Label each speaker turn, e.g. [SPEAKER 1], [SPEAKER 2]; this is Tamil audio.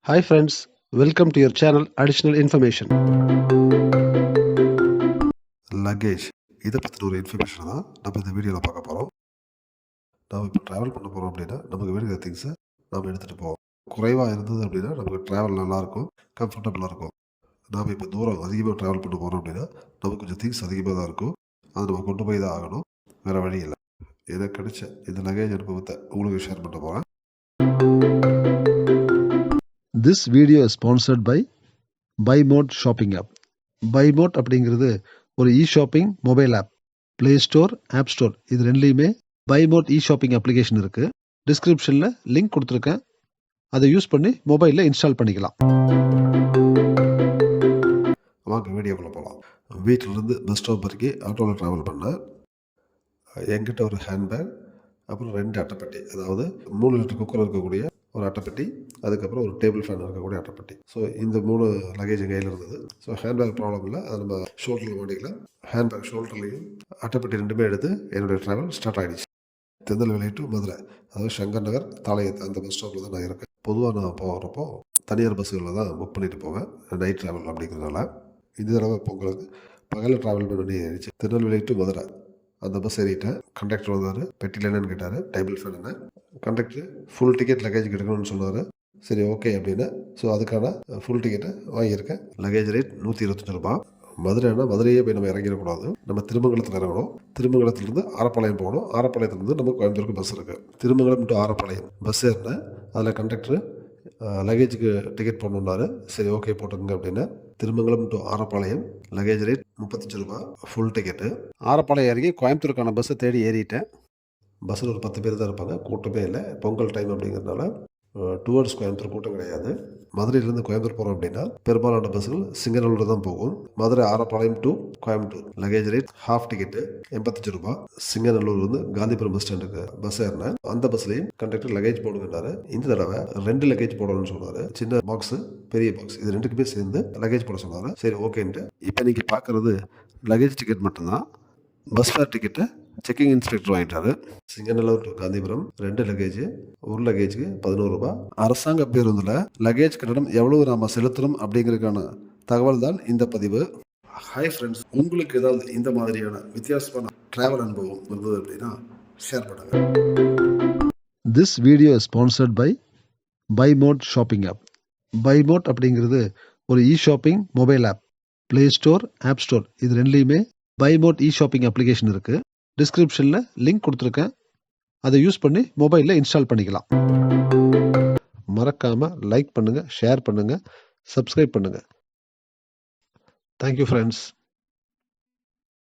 [SPEAKER 1] Hi friends, welcome to your channel Additional Information.
[SPEAKER 2] Luggage இதை பற்றின ஒரு இன்ஃபர்மேஷன் தான் நம்ம இந்த வீடியோவில் பார்க்க போகிறோம். நம்ம இப்போ ட்ராவல் பண்ண போகிறோம் அப்படின்னா நமக்கு வேணுங்கிற திங்ஸை நம்ம எடுத்துகிட்டு போவோம். குறைவாக இருந்தது அப்படின்னா நமக்கு ட்ராவல் நல்லாயிருக்கும், கம்ஃபர்டபுளாக இருக்கும். நாம் இப்போ தூரம் அதிகமாக ட்ராவல் பண்ண போகிறோம் அப்படின்னா நமக்கு கொஞ்சம் திங்ஸ் அதிகமாக தான் இருக்கும். அதை நம்ம கொண்டு போய் தான் ஆகணும், வேறு வழி இல்லை. எனக்கு கிடைச்ச இந்த லக்கேஜ் அனுபவத்தை உங்களுக்கு ஷேர் பண்ண போகிறேன்.
[SPEAKER 1] This video is sponsored by BuyMode shopping app. BuyMode அப்படிங்கிறது ஒரு e shopping mobile app. Play store, app store இது ரெண்டுலேயுமே BuyMode இ-ஷாப்பிங் அப்ளிகேஷன் இருக்குது. டிஸ்கிரிப்ஷனில் லிங்க் கொடுத்துருக்கேன், அதை யூஸ் பண்ணி மொபைலில் இன்ஸ்டால் பண்ணிக்கலாம்.
[SPEAKER 2] வாங்க வீடியோக்குள்ளே போகலாம். வீட்டிலேருந்து பஸ் ஸ்டாப் வரைக்கும் ஆட்டோவில் ட்ராவல் பண்ணேன். என்கிட்ட ஒரு ஹேண்ட்பேக், அப்புறம் 2 அட்டைப்பெட்டி, அதாவது 3 லிட்டர் குக்கர் இருக்கக்கூடிய ஒரு அட்டைப்பெட்டி, அதுக்கப்புறம் ஒரு டேபிள் ஃபேன் இருக்கக்கூடிய அட்டைப்பெட்டி. ஸோ இந்த 3 லக்கேஜ் என் கையில் இருந்தது. ஸோ ஹேண்ட்பேக் ப்ராப்ளம் இல்லை, அது நம்ம ஷோல்டரில் மாட்டிக்கலாம். ஹேண்ட்பேக் ஷோல்டர்லையும் அட்டைப்பெட்டி 2மே எடுத்து என்னுடைய ட்ராவல் ஸ்டார்ட் ஆகிடுச்சு. திருநெல்வேலி டு மதுரை, அதாவது சங்கர் நகர் தாளையத்து அந்த பஸ் ஸ்டாப்பில் தான் நான் இருக்கேன். பொதுவாக நான் போகிறப்போ தனியார் பஸ்ஸுகளில் தான் புக் பண்ணிட்டு போவேன், நைட் ட்ராவல் அப்படிங்கிறதுனால. இந்த தடவை பொங்கலுக்கு பகலில் ட்ராவல் பண்ணி ஆயிடுச்சு. திருநெல்வேலி டு மதுரை அந்த பஸ் ஏறிட்டேன். கண்டக்டர் வந்தார், பெட்டியில் என்னன்னு கேட்டார், டேபிள் ஃபேன் என்ன. கண்டக்டர் ஃபுல் டிக்கெட் லக்கேஜ் எடுக்கணும்னு சொன்னார். சரி ஓகே அப்படின்னு ஸோ அதுக்கான ஃபுல் டிக்கெட்டை வாங்கியிருக்கேன். லக்கேஜ் ரேட் 125 ரூபாய். மதுரைனா மதுரையே போய் நம்ம இறங்கிடக்கூடாது, நம்ம திருமங்கலத்தில் இறங்கணும். திருமங்கலத்துலேருந்து ஆரப்பாளையம் போகணும். ஆரப்பாளையத்துலேருந்து நம்ம கோயம்புத்தூருக்கு பஸ் இருக்குது. திருமங்கலம் டு ஆரப்பாளையம் பஸ் ஏறினேன். அதில் கண்டக்டர் லக்கேஜுக்கு டிக்கெட் போடணுன்னாரு. சரி ஓகே போட்டுங்க அப்படின்னு Thirumangalam to Arappalayam luggage rate 35 ரூபாய் ஃபுல் டிக்கெட்டு. ஆரப்பாளையம் இறங்கி கோயம்புத்தூருக்கான பஸ்ஸை தேடி ஏறிட்டேன். பஸ்ஸில் ஒரு 10 பேர் தான் இருப்பாங்க, கூட்டமே இல்லை. பொங்கல் டைம் அப்படிங்கிறதுனால டுவர்ட்ஸ் கோயம்புத்தூர் கூட்டம் கிடையாது. மதுரையிலேருந்து கோயம்புத்தூர் போகிறோம் அப்படின்னா பெரும்பாலான பஸ்ஸுகள் சிங்கநல்லூர் தான் போகும். Madurai Arappalayam to Coimbatore luggage rate half ticket 85 ரூபாய். சிங்கநல்லூர்லேருந்து காந்திபுரம் பஸ் ஸ்டாண்டுக்கு பஸ் ஏறினேன். அந்த பஸ்லையும் கண்டக்டர் லக்கேஜ் போடுங்கன்னாரு. இந்த தடவை 2 லக்கேஜ் போடணும்னு சொன்னார். சின்ன பாக்ஸு, பெரிய பாக்ஸ், இது 2க்குமே சேர்ந்து லக்கேஜ் போட சொன்னார். சரி ஓகேன்ட்டு இப்போ நீங்கள் பார்க்குறது லக்கேஜ் டிக்கெட் மட்டும்தான். பஸ் ஃபேர் டிக்கெட்டை செக்கிங் இன்ஸ்பெக்டர் வாங்கிட்டாரு. சிங்கநல்லூர் டு காந்திபுரம் 2 லக்கேஜ், ஒரு லக்கேஜுக்கு 11 ரூபாய். அரசாங்க பேருந்தில் லக்கேஜ் கட்டணம் எவ்வளவு நாம் செலுத்தணும் அப்படிங்கிறதுக்கான தகவல் தான் இந்த பதிவு. ஹாய் ஃப்ரெண்ட்ஸ், உங்களுக்கு ஏதாவது இந்த மாதிரியான வித்தியாசமான ட்ராவல் அனுபவம் இருந்தது அப்படின்னா ஷேர் பண்ணுங்கள்.
[SPEAKER 1] This video is sponsored by BuyMode shopping app. BuyMode அப்படிங்கிறது ஒரு e shopping mobile app. Play store, app store இது ரெண்டுலேயுமே BuyMode இ-ஷாப்பிங் அப்ளிகேஷன் இருக்குது. டிஸ்கிரிப்ஷனில் லிங்க் கொடுத்துருக்கேன், அதை யூஸ் பண்ணி மொபைலில் இன்ஸ்டால் பண்ணிக்கலாம். மறக்காமல் லைக் பண்ணுங்கள், ஷேர் பண்ணுங்கள், சப்ஸ்கிரைப் பண்ணுங்கள். Thank you friends.